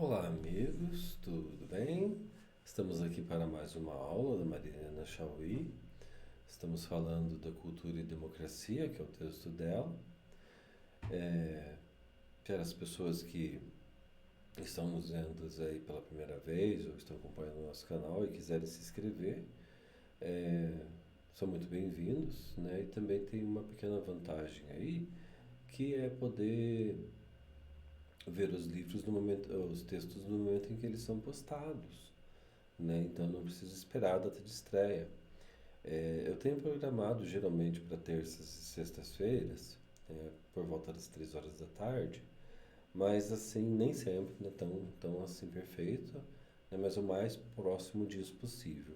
Olá, amigos, tudo bem? Estamos aqui para mais uma aula da Marilena Chauí. Estamos falando da Cultura e Democracia, que é o texto dela. Para as pessoas que estão nos vendo aí pela primeira vez ou estão acompanhando o nosso canal e quiserem se inscrever, é, são muito bem-vindos, né? E também tem uma pequena vantagem aí, que é poder ver os livros no momento, os textos no momento em que eles são postados, né? Então não precisa esperar a data de estreia. Eu tenho programado geralmente para terças e sextas-feiras, por volta das 3 horas da tarde, mas assim, nem sempre né, tão assim perfeito, né, mas o mais próximo disso possível.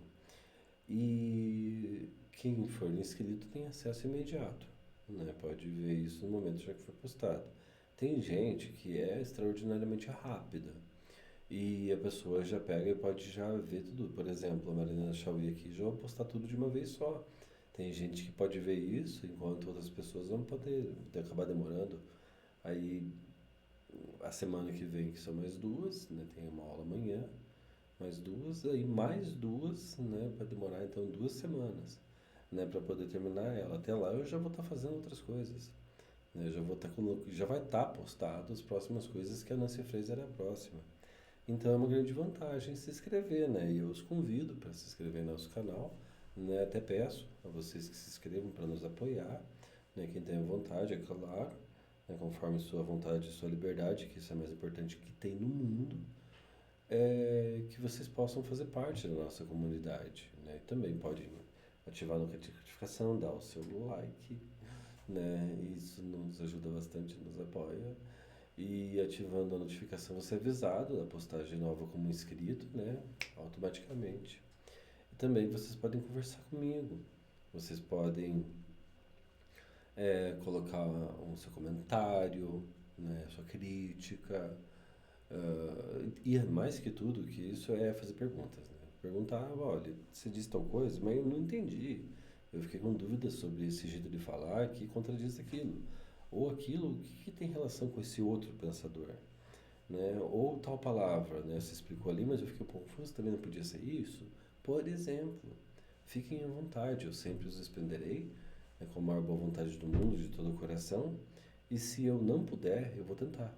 E quem for inscrito tem acesso imediato, né? Pode ver isso no momento já que for postado. Tem gente que é extraordinariamente rápida, e a pessoa já pega e pode já ver tudo. Por exemplo, a Marina Chauí aqui já vai postar tudo de uma vez só. Tem gente que pode ver isso, enquanto outras pessoas vão poder acabar demorando. Aí, a semana que vem, que são mais duas, né? Tem uma aula amanhã, mais duas, aí mais duas, né? Vai demorar então 2 semanas, né? Para poder terminar ela. Até lá eu já vou estar fazendo outras coisas. Né? Eu já vou estar já vai estar postado as próximas coisas que a Nancy Fraser é a próxima. Então é uma grande vantagem se inscrever, né? E eu os convido para se inscrever no nosso canal, né? Até peço a vocês que se inscrevam para nos apoiar, né? Quem tem vontade, é claro, né? Conforme sua vontade e sua liberdade, que isso é mais importante que tem no mundo, que vocês possam fazer parte da nossa comunidade, né? E também podem ativar a notificação, dar o seu like, né? Isso nos ajuda bastante, nos apoia. E ativando a notificação, você é avisado da postagem nova como inscrito, né? Automaticamente. E também vocês podem conversar comigo. Vocês podem colocar seu comentário, né? Sua crítica. E mais que tudo, que isso é fazer perguntas, né? Perguntar, olha, você disse tal coisa, mas eu não entendi. Eu fiquei com dúvidas sobre esse jeito de falar que contradiz aquilo. Ou aquilo, o que tem relação com esse outro pensador? Né? Ou tal palavra, né? Você explicou ali, mas eu fiquei um pouco confuso, também não podia ser isso? Por exemplo, fiquem à vontade, eu sempre os expenderei, né, com a maior boa vontade do mundo, de todo o coração, e se eu não puder, eu vou tentar.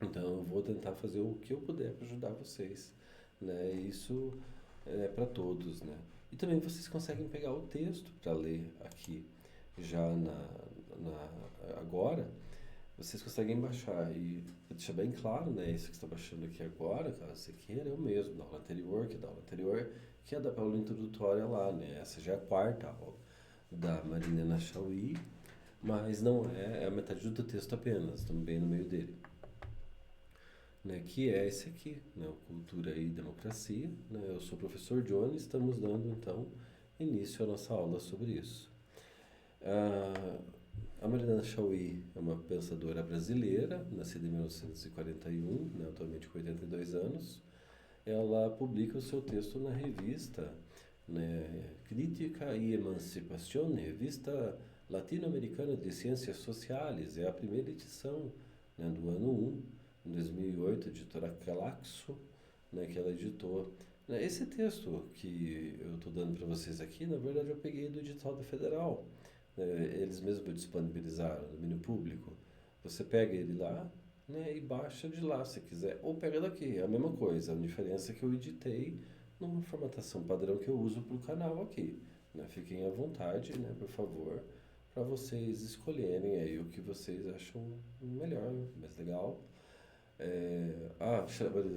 Então eu vou tentar fazer o que eu puder para ajudar vocês, né? Isso é para todos, né? E também vocês conseguem pegar o texto para ler aqui já agora. Vocês conseguem baixar e deixar bem claro, né? Esse que está baixando aqui agora, caso você queira, é o mesmo da aula anterior, que é da aula anterior, que é da aula introdutória lá, né? Essa já é a quarta aula da Marilena Chauí, mas não é a metade do texto apenas, também no meio dele, né? Que é esse aqui, né? O Cultura e Democracia, né? Eu sou o professor Johnny, estamos dando então início à nossa aula sobre isso. Ah, a Mariana Chauí é uma pensadora brasileira, nascida em 1941, né, atualmente com 82 anos. Ela publica o seu texto na revista, né, Crítica e Emancipação, revista latino-americana de ciências sociais. É a primeira edição, né, do ano 1, em 2008, editora Claxo, né, que ela editou. Né, esse texto que eu estou dando para vocês aqui, na verdade, eu peguei do edital da Federal. Eles mesmos disponibilizaram no domínio público. Você pega ele lá, né, e baixa de lá se quiser. Ou pega daqui, é a mesma coisa. A diferença é que eu editei numa formatação padrão que eu uso para o canal aqui. Né? Fiquem à vontade, né, por favor, para vocês escolherem aí o que vocês acham melhor, mais legal. A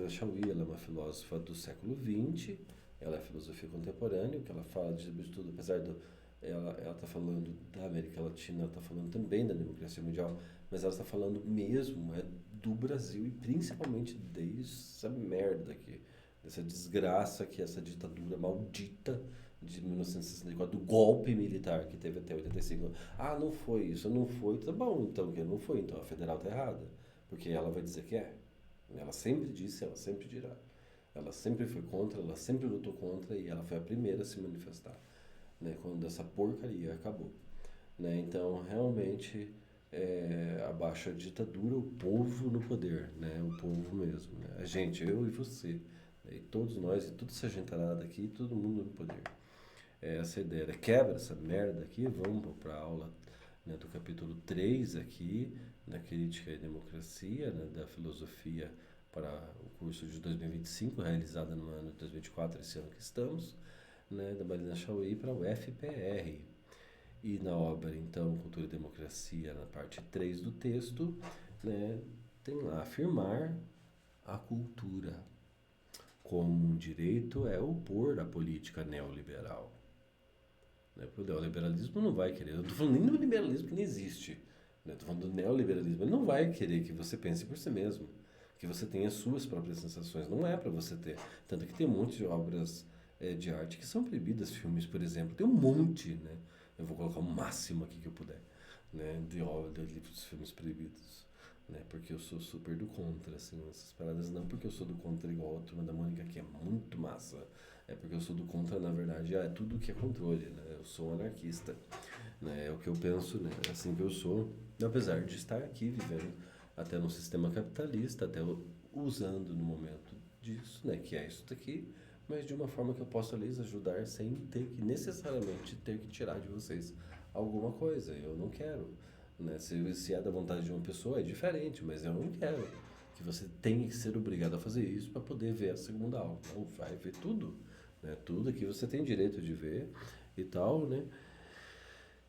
Chauí, ela é uma filósofa do século XX, ela é filosofia contemporânea, o que ela fala de tudo, apesar do ela está falando da América Latina, ela está falando também da democracia mundial, mas ela está falando mesmo do Brasil e principalmente dessa merda aqui, dessa desgraça que é essa ditadura maldita de 1964, do golpe militar que teve até 85. Ah, não foi isso, não foi. Tá bom, então, que não foi, então a federal está errada. Porque ela vai dizer que é. Ela sempre disse, ela sempre dirá. Ela sempre foi contra, ela sempre lutou contra e ela foi a primeira a se manifestar, né, quando essa porcaria acabou. Né? Então, realmente, abaixo a ditadura, o povo no poder, né? O povo mesmo, né? A gente, eu e você, né? E todos nós, e toda essa gentarada aqui, todo mundo no poder. É essa a ideia. Quebra essa merda aqui, vamos para a aula, né, do capítulo 3 aqui, da crítica e democracia, né, da filosofia para o curso de 2025, realizada no ano de 2024, esse ano que estamos, né, da Marina Chauí para o FPR. E na obra, então, Cultura e Democracia, na parte 3 do texto, né, tem lá afirmar a cultura como um direito é opor a política neoliberal. Né? Porque o neoliberalismo não vai querer. Eu não estou falando nem do liberalismo que não existe. Né? Estou falando do neoliberalismo. Ele não vai querer que você pense por si mesmo. Que você tenha suas próprias sensações. Não é para você ter. Tanto que tem um monte de obras de arte que são proibidas. Filmes, por exemplo. Tem um monte, né? Eu vou colocar o máximo aqui que eu puder. Né? De livros de filmes proibidos. Né? Porque eu sou super do contra, assim, essas paradas. Não porque eu sou do contra igual a Turma da Mônica, que é muito massa. É porque eu sou do contra, na verdade, é tudo que é controle, né? Eu sou um anarquista, né? É o que eu penso, né? É assim que eu sou. Apesar de estar aqui vivendo até num sistema capitalista, até usando no momento disso, né? Que é isso daqui, mas de uma forma que eu possa lhes ajudar sem ter que necessariamente ter que tirar de vocês alguma coisa. Eu não quero, né? Se é da vontade de uma pessoa é diferente, mas eu não quero que você tenha que ser obrigado a fazer isso para poder ver a segunda aula. Não, vai ver tudo, né? Tudo que você tem direito de ver e tal, né?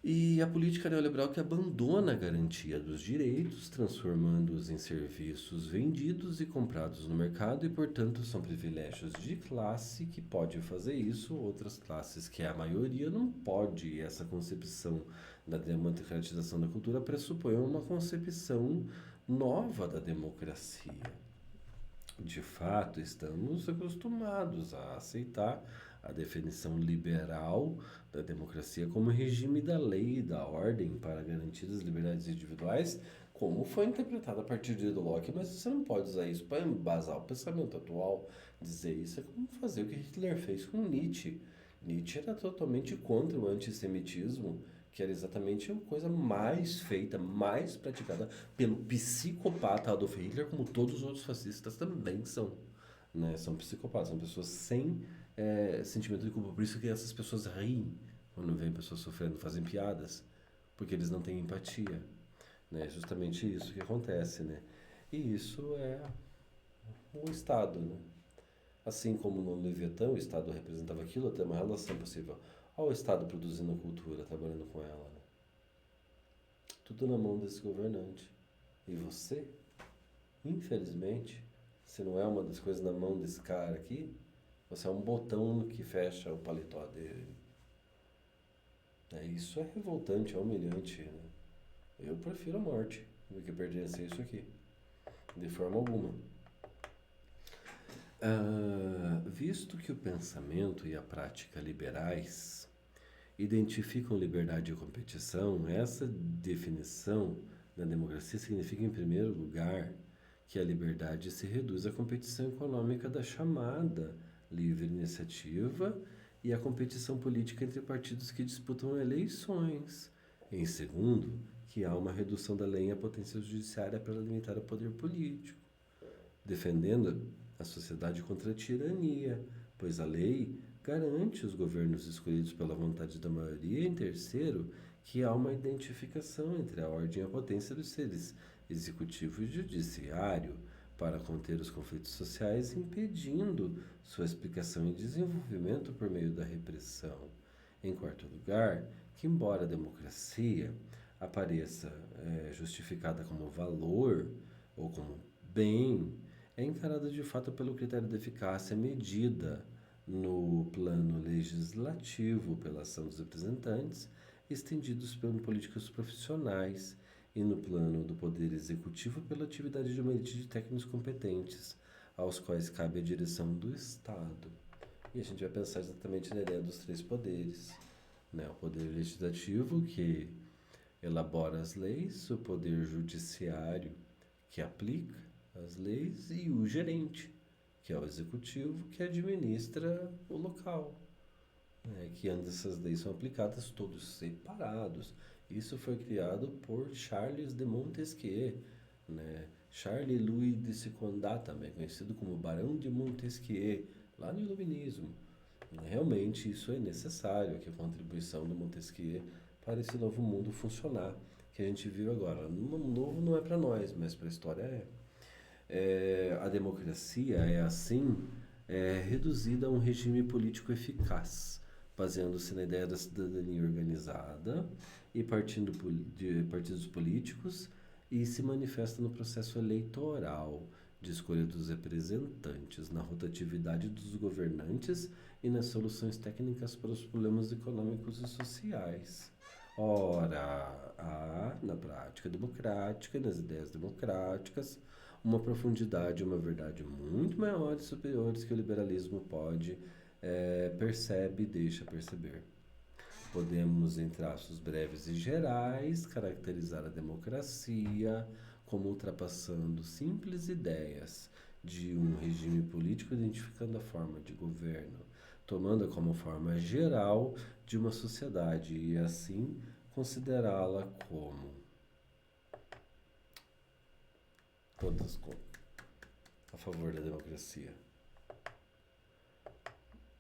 E a política neoliberal que abandona a garantia dos direitos, transformando-os em serviços vendidos e comprados no mercado e, portanto, são privilégios de classe que pode fazer isso, outras classes que é a maioria não pode. E essa concepção da democratização da cultura pressupõe uma concepção nova da democracia. De fato, estamos acostumados a aceitar a definição liberal da democracia como regime da lei e da ordem para garantir as liberdades individuais, como foi interpretada a partir de Locke, mas você não pode usar isso para embasar o pensamento atual. Dizer isso é como fazer o que Hitler fez com Nietzsche. Nietzsche era totalmente contra o antissemitismo, que era exatamente a coisa mais feita, mais praticada pelo psicopata Adolf Hitler, como todos os outros fascistas também são. Né? São psicopatas, são pessoas sem sentimento de culpa. Por isso que essas pessoas riem quando veem pessoas sofrendo, fazem piadas, porque eles não têm empatia. Né? É justamente isso que acontece. Né? E isso é o Estado. Né? Assim como no Leviatã o Estado representava aquilo, até uma relação possível. Olha o Estado produzindo cultura, trabalhando com ela. Né? Tudo na mão desse governante. E você, infelizmente, se não é uma das coisas na mão desse cara aqui, você é um botão que fecha o paletó dele. Isso é revoltante, é humilhante. Né? Eu prefiro a morte do que pertencer a isso aqui. De forma alguma. Visto que o pensamento e a prática liberais identificam liberdade e competição, essa definição da democracia significa, em primeiro lugar, que a liberdade se reduz à competição econômica da chamada livre iniciativa e à competição política entre partidos que disputam eleições. Em segundo, que há uma redução da lei à potência judiciária para limitar o poder político, defendendo a sociedade contra a tirania, pois a lei garante os governos escolhidos pela vontade da maioria. E em terceiro, que há uma identificação entre a ordem e a potência dos seres executivo e judiciário para conter os conflitos sociais, impedindo sua explicação e desenvolvimento por meio da repressão. Em quarto lugar, que embora a democracia apareça justificada como valor ou como bem, é encarada de fato pelo critério da eficácia medida no plano legislativo pela ação dos representantes, estendidos por políticas profissionais, e no plano do poder executivo pela atividade de uma elite de técnicos competentes, aos quais cabe a direção do Estado. E a gente vai pensar exatamente na ideia dos três poderes. Né? O poder legislativo, que elabora as leis, o poder judiciário, que aplica as leis, e o gerente, que é o executivo, que administra o local. Né? Que antes essas leis são aplicadas todos separados Isso foi criado por Charles de Montesquieu, né? Charles Louis de Secondat, também conhecido como Barão de Montesquieu, lá no Iluminismo. Realmente isso é necessário, que a contribuição do Montesquieu para esse novo mundo funcionar, que a gente vive agora. Novo não é para nós, mas para a história é. A democracia é assim reduzida a um regime político eficaz, baseando-se na ideia da cidadania organizada e partindo de partidos políticos e se manifesta no processo eleitoral de escolha dos representantes, na rotatividade dos governantes e nas soluções técnicas para os problemas econômicos e sociais. Ora, há, na prática democrática, nas ideias democráticas, uma profundidade e uma verdade muito maiores e superiores que o liberalismo pode, percebe e deixa perceber. Podemos, em traços breves e gerais, caracterizar a democracia como ultrapassando simples ideias de um regime político, identificando a forma de governo, tomando-a como forma geral de uma sociedade e, assim, considerá-la como todas a favor da democracia.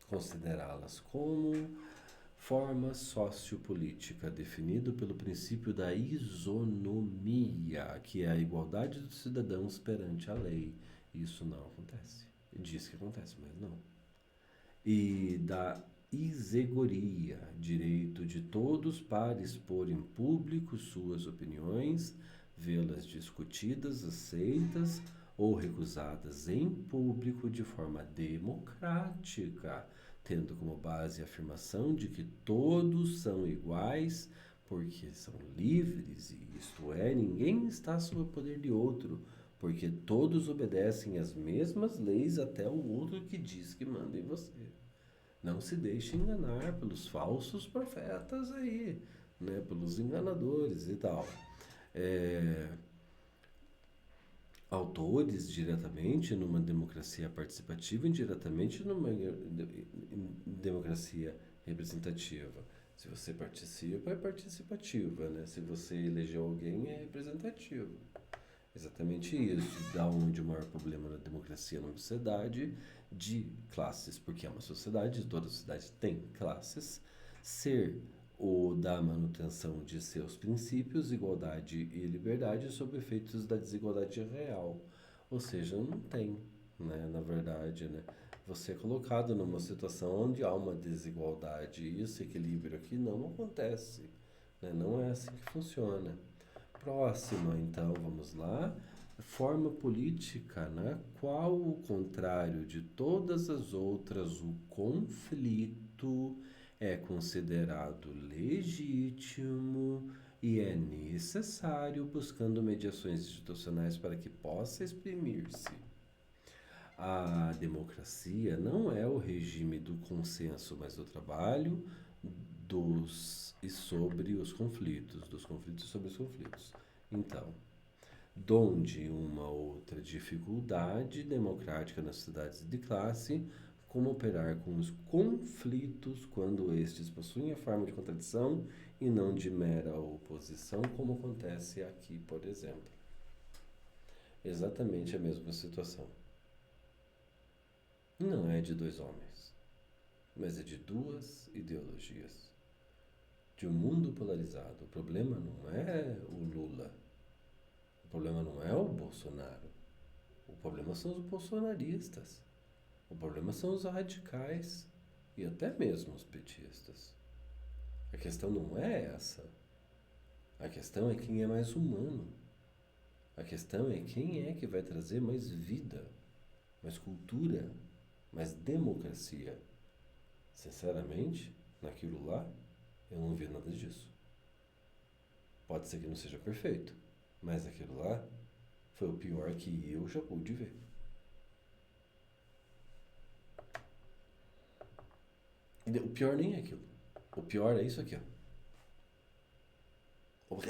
Considerá-las como forma sociopolítica definida pelo princípio da isonomia, que é a igualdade dos cidadãos perante a lei. Isso não acontece. Diz que acontece, mas não. E da isegoria, direito de todos para expor em público suas opiniões, vê-las discutidas, aceitas ou recusadas em público de forma democrática, tendo como base a afirmação de que todos são iguais porque são livres, e isto é, ninguém está sob o poder de outro, porque todos obedecem às mesmas leis até o outro que diz que manda em você. Não se deixe enganar pelos falsos profetas aí, né? Pelos enganadores e tal. É, autores diretamente numa democracia participativa, indiretamente numa democracia representativa. Se você participa, é participativa, né? Se você elegeu alguém, é representativo. Exatamente isso. Da onde o maior problema da democracia numa sociedade de classes, porque é uma sociedade, toda sociedade tem classes, ser o da manutenção de seus princípios, igualdade e liberdade, sob efeitos da desigualdade real. Ou seja, não tem, né, na verdade, né? Você é colocado numa situação onde há uma desigualdade e esse equilíbrio aqui não acontece, né? Não é assim que funciona. Próxima, então, vamos lá. Forma política, né? Qual o contrário de todas as outras, o conflito é considerado legítimo e é necessário, buscando mediações institucionais para que possa exprimir-se. A democracia não é o regime do consenso, mas do trabalho e sobre os conflitos, dos conflitos e sobre os conflitos. Então, donde uma outra dificuldade democrática nas sociedades de classe, como operar com os conflitos quando estes possuem a forma de contradição e não de mera oposição, como acontece aqui, por exemplo. Exatamente a mesma situação. Não é de dois homens, mas é de duas ideologias. De um mundo polarizado. O problema não é o Lula. O problema não é o Bolsonaro. O problema são os bolsonaristas. O problema são os radicais. E até mesmo os petistas. A questão não é essa. A questão é quem é mais humano. A questão é quem é que vai trazer mais vida, mais cultura, mais democracia. Sinceramente, naquilo lá, eu não vi nada disso. Pode ser que não seja perfeito, mas aquilo lá foi o pior que eu já pude ver. O pior nem é aquilo. O pior é isso aqui, ó.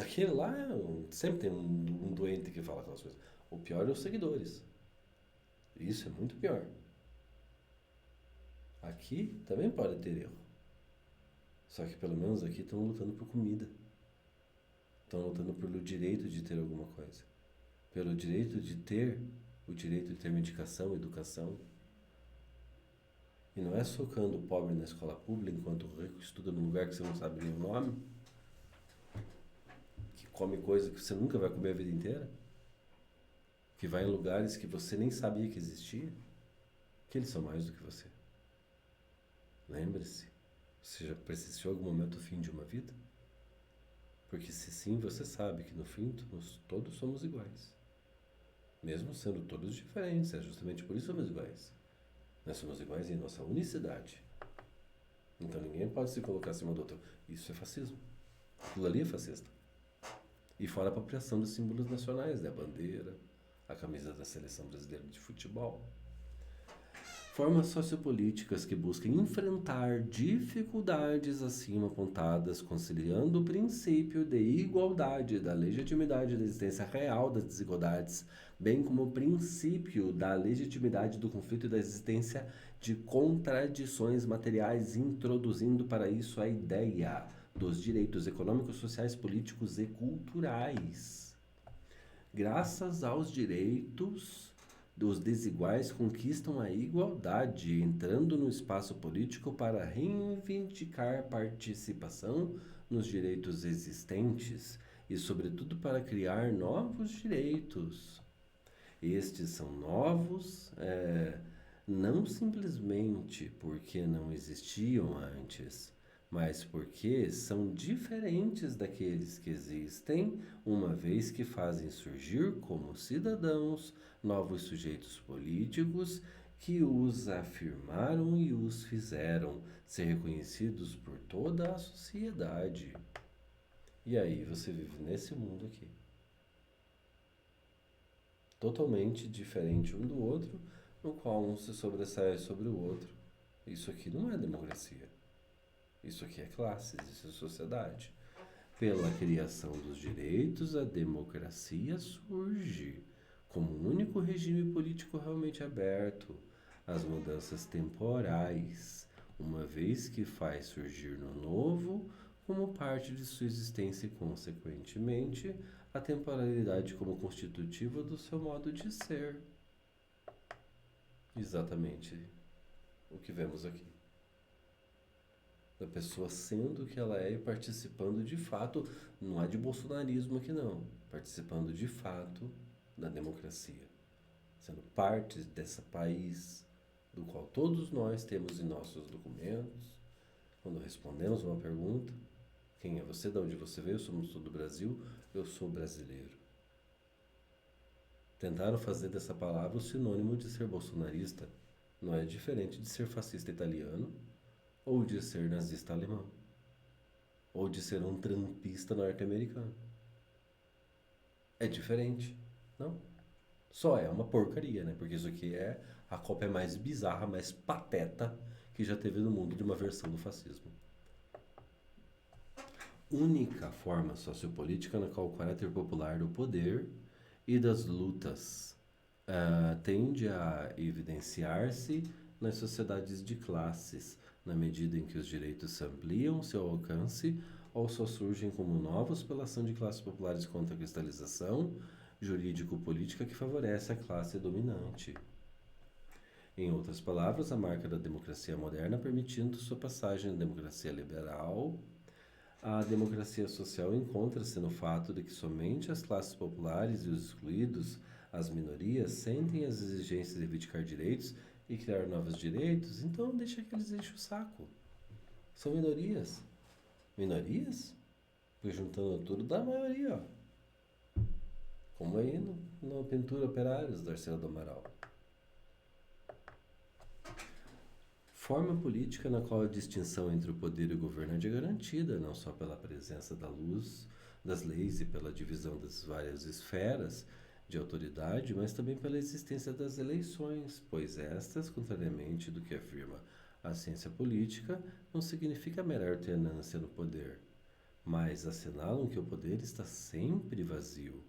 Aquele lá, sempre tem um doente que fala aquelas coisas. O pior é os seguidores. Isso é muito pior. Aqui também pode ter erro. Só que pelo menos aqui estão lutando por comida. Estão lutando pelo direito de ter alguma coisa. Pelo direito de ter, o direito de ter medicação, educação. E não é socando o pobre na escola pública enquanto o rico estuda num lugar que você não sabe nem o nome, que come coisa que você nunca vai comer a vida inteira, que vai em lugares que você nem sabia que existia, que eles são mais do que você. Lembre-se, você já presenciou algum momento o fim de uma vida? Porque se sim, você sabe que no fim todos somos iguais. Mesmo sendo todos diferentes, é justamente por isso que somos iguais. Nós somos iguais em nossa unicidade. Então ninguém pode se colocar acima do outro. Isso é fascismo. Aquilo ali é fascista. E fora a apropriação dos símbolos nacionais, né? A bandeira, a camisa da seleção brasileira de futebol. Formas sociopolíticas que buscam enfrentar dificuldades acima apontadas, conciliando o princípio de igualdade, da legitimidade da existência real das desigualdades, bem como o princípio da legitimidade do conflito e da existência de contradições materiais, introduzindo para isso a ideia dos direitos econômicos, sociais, políticos e culturais. Graças aos direitos, os desiguais conquistam a igualdade, entrando no espaço político para reivindicar participação nos direitos existentes e, sobretudo, para criar novos direitos. Estes são novos, não simplesmente porque não existiam antes, mas porque são diferentes daqueles que existem, uma vez que fazem surgir como cidadãos novos sujeitos políticos que os afirmaram e os fizeram ser reconhecidos por toda a sociedade. E aí você vive nesse mundo aqui, totalmente diferente um do outro, no qual um se sobressai sobre o outro. Isso aqui não é democracia. Isso aqui é classes, isso é sociedade. Pela criação dos direitos, a democracia surge como um único regime político realmente aberto às mudanças temporais, uma vez que faz surgir no novo como parte de sua existência e, consequentemente, a temporalidade como constitutiva do seu modo de ser. Exatamente o que vemos aqui. Da pessoa sendo o que ela é e participando de fato, não há de bolsonarismo aqui não, participando de fato da democracia, sendo parte desse país do qual todos nós temos em nossos documentos, quando respondemos uma pergunta, quem é você, de onde você veio, somos do Brasil, eu sou brasileiro. Tentaram fazer dessa palavra o sinônimo de ser bolsonarista, não é diferente de ser fascista italiano, ou de ser nazista alemão, ou de ser um trumpista norte-americano. É diferente, não? Só é uma porcaria, né? Porque isso aqui é a cópia mais bizarra, mais pateta que já teve no mundo de uma versão do fascismo. Única forma sociopolítica na qual o caráter popular do poder e das lutas tende a evidenciar-se nas sociedades de classes, na medida em que os direitos ampliam seu alcance ou só surgem como novos pela ação de classes populares contra a cristalização jurídico-política que favorece a classe dominante. Em outras palavras, a marca da democracia moderna permitindo sua passagem da democracia liberal à democracia social encontra-se no fato de que somente as classes populares e os excluídos, as minorias, sentem as exigências de reivindicar direitos e criar novos direitos, então deixa que eles enchem o saco. São minorias. Minorias? Fui juntando tudo da maioria, ó. Como aí na pintura Operários, da Arcela do Amaral. Forma política na qual a distinção entre o poder e o governo é garantida, não só pela presença da luz das leis e pela divisão das várias esferas de autoridade, mas também pela existência das eleições, pois estas, contrariamente do que afirma a ciência política, não significa mera alternância no poder, mas assinalam que o poder está sempre vazio.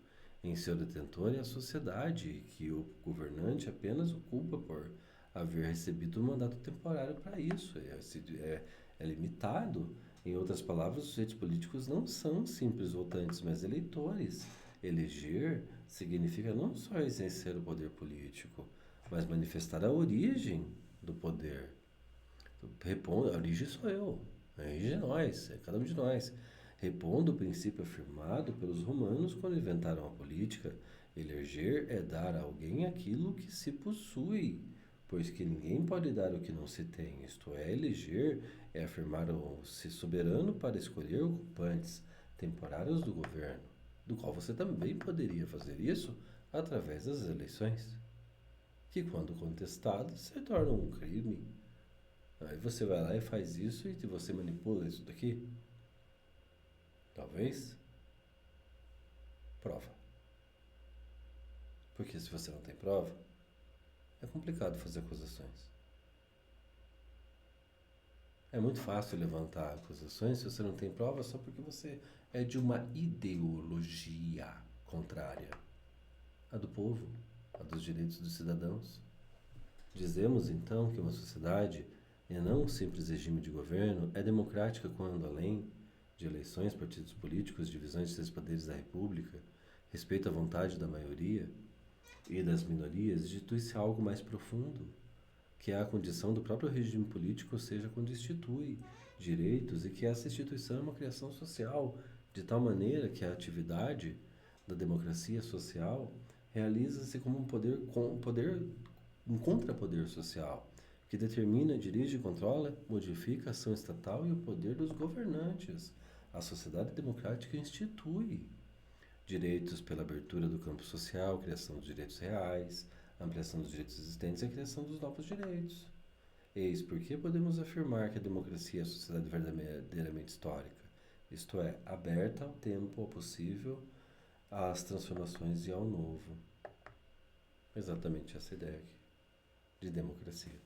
Em seu detentor é a sociedade, e que o governante apenas o culpa por haver recebido um mandato temporário para isso. É limitado Em outras palavras, os sujeitos políticos não são simples votantes, mas eleitores. Eleger significa não só exercer o poder político, mas manifestar a origem do poder. A origem sou eu, a origem é nós, é cada um de nós. Repondo o princípio afirmado pelos romanos quando inventaram a política, eleger é dar a alguém aquilo que se possui, pois que ninguém pode dar o que não se tem. Isto é, eleger é afirmar o se soberano para escolher ocupantes temporários do governo, do qual você também poderia fazer isso através das eleições, que quando contestadas se tornam um crime. Aí você vai lá e faz isso e você manipula isso daqui? Talvez. Prova. Porque se você não tem prova, é complicado fazer acusações. É muito fácil levantar acusações se você não tem prova só porque você é de uma ideologia contrária à do povo, à dos direitos dos cidadãos. Dizemos então que uma sociedade, e não um simples regime de governo, é democrática quando, além de eleições, partidos políticos, divisões de seus poderes da República, respeito à vontade da maioria e das minorias, institui-se algo mais profundo, que é a condição do próprio regime político, ou seja, quando institui direitos e que essa instituição é uma criação social, de tal maneira que a atividade da democracia social realiza-se como um contrapoder social, que determina, dirige, controla, modifica a ação estatal e o poder dos governantes. A sociedade democrática institui direitos pela abertura do campo social, criação dos direitos reais, ampliação dos direitos existentes e a criação dos novos direitos. Eis porque podemos afirmar que a democracia é a sociedade verdadeiramente histórica, isto é, aberta ao tempo, ao possível, às transformações e ao novo. Exatamente essa ideia aqui, de democracia.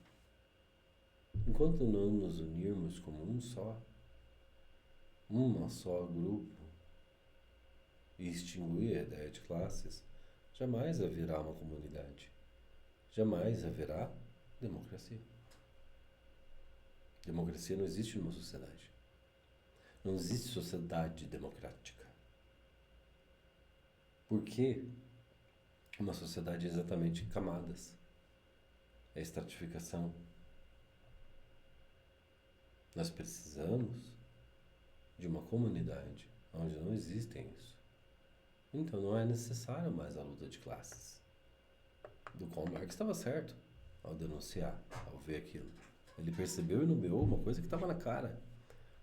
Enquanto não nos unirmos como um só grupo, e extinguir a ideia de classes, jamais haverá uma comunidade. Jamais haverá democracia. Democracia não existe numa sociedade. Não existe sociedade democrática. Por quê? Uma sociedade é exatamente camadas. É estratificação. Nós precisamos de uma comunidade onde não existem isso. Então não é necessário mais a luta de classes. Do qual Marx estava certo ao denunciar, ao ver aquilo. Ele percebeu e nomeou uma coisa que estava na cara.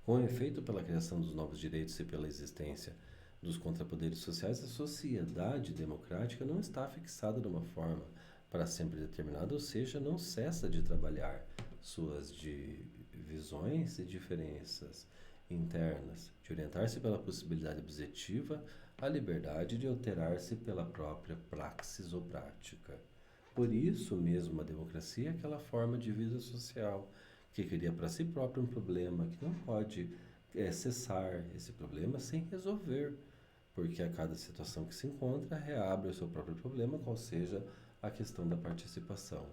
Com efeito pela criação dos novos direitos e pela existência dos contrapoderes sociais, a sociedade democrática não está fixada numa forma para sempre determinada, ou seja, não cessa de trabalhar suas divisões e diferenças internas, de orientar-se pela possibilidade objetiva, a liberdade de alterar-se pela própria praxis ou prática. Por isso mesmo a democracia é aquela forma de vida social que cria para si próprio um problema que não pode cessar esse problema sem resolver, porque a cada situação que se encontra reabre o seu próprio problema, qual seja a questão da participação.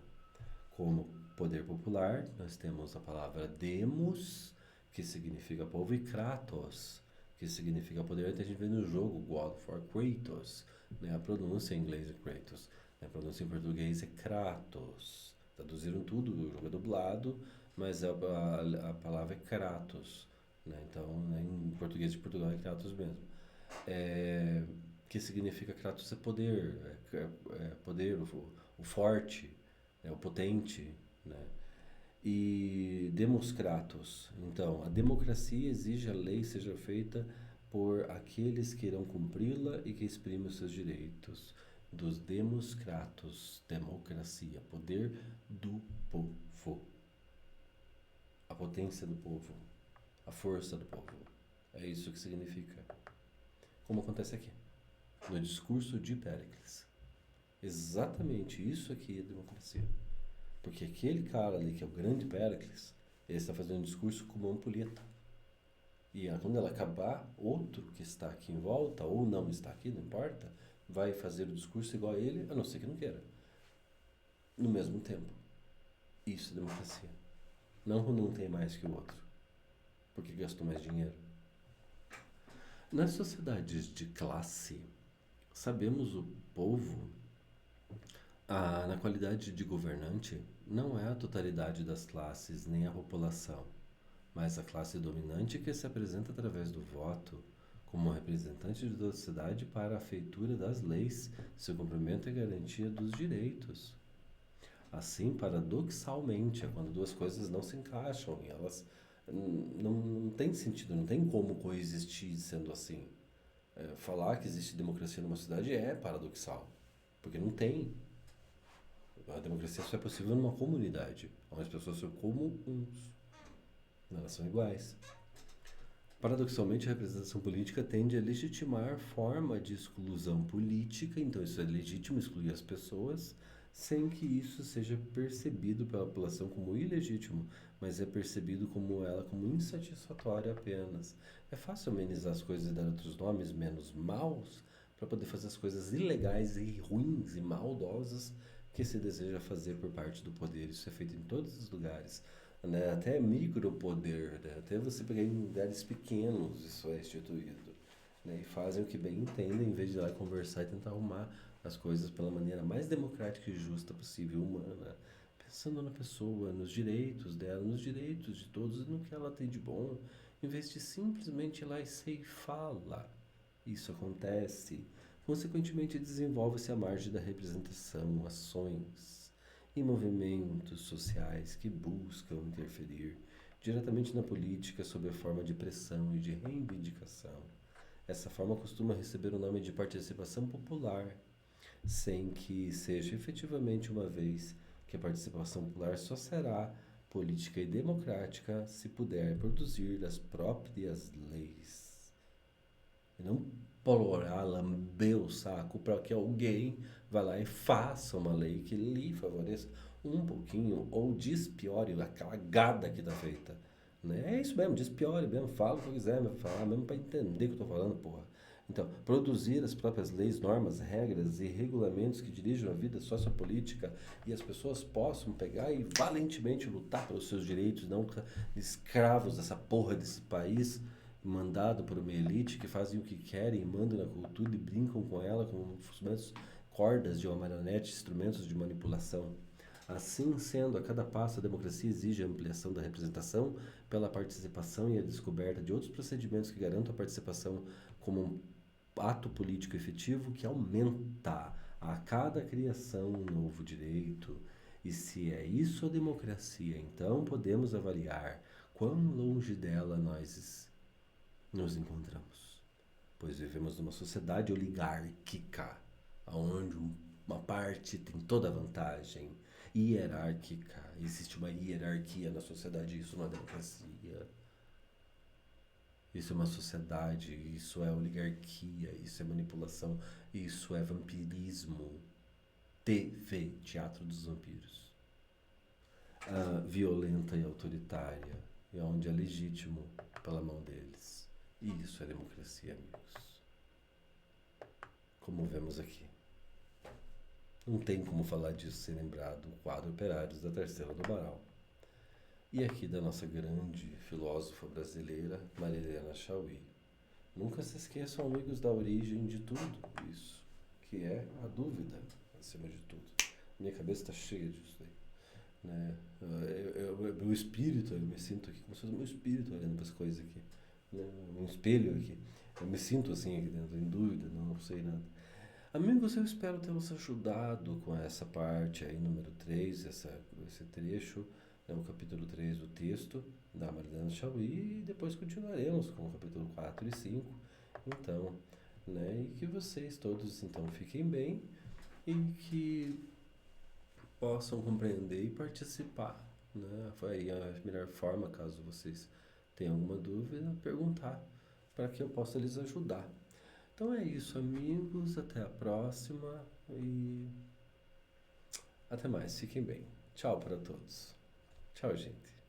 Como poder popular, nós temos a palavra demos, que significa povo, e kratos, que significa poder. Até a gente vê no jogo God for Kratos, né? A pronúncia em inglês é Kratos, a pronúncia em português é Kratos. Traduziram tudo, o jogo é dublado, mas a palavra é Kratos, né? Então, né, em português de Portugal é Kratos mesmo. Que significa Kratos é poder, poder, o forte, o potente, né? E demos Kratos. Então, a democracia exige a lei seja feita por aqueles que irão cumpri-la e que exprimem os seus direitos. Dos demos Kratos, democracia, poder do povo. A potência do povo, a força do povo. É isso que significa. Como acontece aqui, no discurso de Péricles. Exatamente isso aqui é democracia. Porque aquele cara ali, que é o grande Péricles, ele está fazendo um discurso como uma ampulheta. E quando ela acabar, outro que está aqui em volta, ou não está aqui, não importa, vai fazer o discurso igual a ele, a não ser que não queira. No mesmo tempo. Isso é democracia. Não tem mais que o outro. porque gastou mais dinheiro. Nas sociedades de classe, sabemos o povo, na qualidade de governante, não é a totalidade das classes nem a população, mas a classe dominante que se apresenta através do voto como representante da sociedade para a feitura das leis, seu cumprimento e garantia dos direitos. Assim, paradoxalmente, é quando duas coisas não se encaixam e elas não tem sentido, não tem como coexistir sendo assim. Falar que existe democracia numa cidade é paradoxal, porque não tem. A democracia só é possível numa comunidade, onde as pessoas são como uns, elas são iguais. Paradoxalmente, a representação política tende a legitimar forma de exclusão política, então isso é legítimo excluir as pessoas, sem que isso seja percebido pela população como ilegítimo, mas é percebido como ela como insatisfatória apenas. É fácil amenizar as coisas e dar outros nomes menos maus para poder fazer as coisas ilegais e ruins e maldosas que se deseja fazer por parte do poder. Isso é feito em todos os lugares, né? Até micropoder, né? Até você pegar em lugares pequenos isso é instituído, né? E fazem o que bem entendem em vez de ir lá conversar e tentar arrumar as coisas pela maneira mais democrática e justa possível, humana, pensando na pessoa, nos direitos dela, nos direitos de todos e no que ela tem de bom, em vez de simplesmente ir lá e ceifá-la. Isso acontece. Consequentemente, desenvolve-se à margem da representação, ações e movimentos sociais que buscam interferir diretamente na política sob a forma de pressão e de reivindicação. Essa forma costuma receber o nome de participação popular, sem que seja efetivamente uma vez que a participação popular só será política e democrática se puder produzir as próprias leis. E não polorar, lamber o saco para que alguém vá lá e faça uma lei que lhe favoreça um pouquinho ou despiore a cagada que está feita. Né? É isso mesmo, despiore mesmo, fala o que eu quiser falar mesmo para entender o que eu estou falando, porra. Então, produzir as próprias leis, normas, regras e regulamentos que dirijam a vida sociopolítica e as pessoas possam pegar e valentemente lutar pelos seus direitos, não escravos dessa porra desse país, mandado por uma elite que fazem o que querem, mandam na cultura e brincam com ela como instrumentos, cordas de uma marionete, instrumentos de manipulação. Assim sendo, a cada passo a democracia exige a ampliação da representação pela participação e a descoberta de outros procedimentos que garantam a participação como um ato político efetivo que aumenta a cada criação um novo direito. E se é isso a democracia, então podemos avaliar quão longe dela nós nos encontramos. Pois vivemos numa sociedade oligárquica, onde uma parte tem toda a vantagem, hierárquica. Existe uma hierarquia na sociedade, isso não é democracia. Isso é uma sociedade, isso é oligarquia, isso é manipulação, isso é vampirismo. TV, Teatro dos Vampiros. Violenta e autoritária, e onde é legítimo pela mão deles. E isso é democracia, amigos. Como vemos aqui. Não tem como falar disso sem lembrar do quadro Operários da Tarsila do Amaral. E aqui da nossa grande filósofa brasileira, Marilena Chaui. Nunca se esqueçam, amigos, da origem de tudo isso, que é a dúvida, acima de tudo. Minha cabeça está cheia disso aí. Né? Meu espírito, eu me sinto aqui como se fosse meu espírito olhando para as coisas aqui. Né? Um espelho aqui. Eu me sinto assim aqui dentro, em dúvida, não sei nada. Amigos, eu espero tê-los ajudado com essa parte aí, número 3, esse trecho, né, o capítulo 3 do texto da Marilena Chaui, e depois continuaremos com o capítulo 4 e 5. Então, né, e que vocês todos então fiquem bem e que possam compreender e participar. Né? Foi a melhor forma, caso vocês tenham alguma dúvida, perguntar para que eu possa lhes ajudar. Então é isso, amigos. Até a próxima e até mais. Fiquem bem. Tchau para todos. Tchau, gente.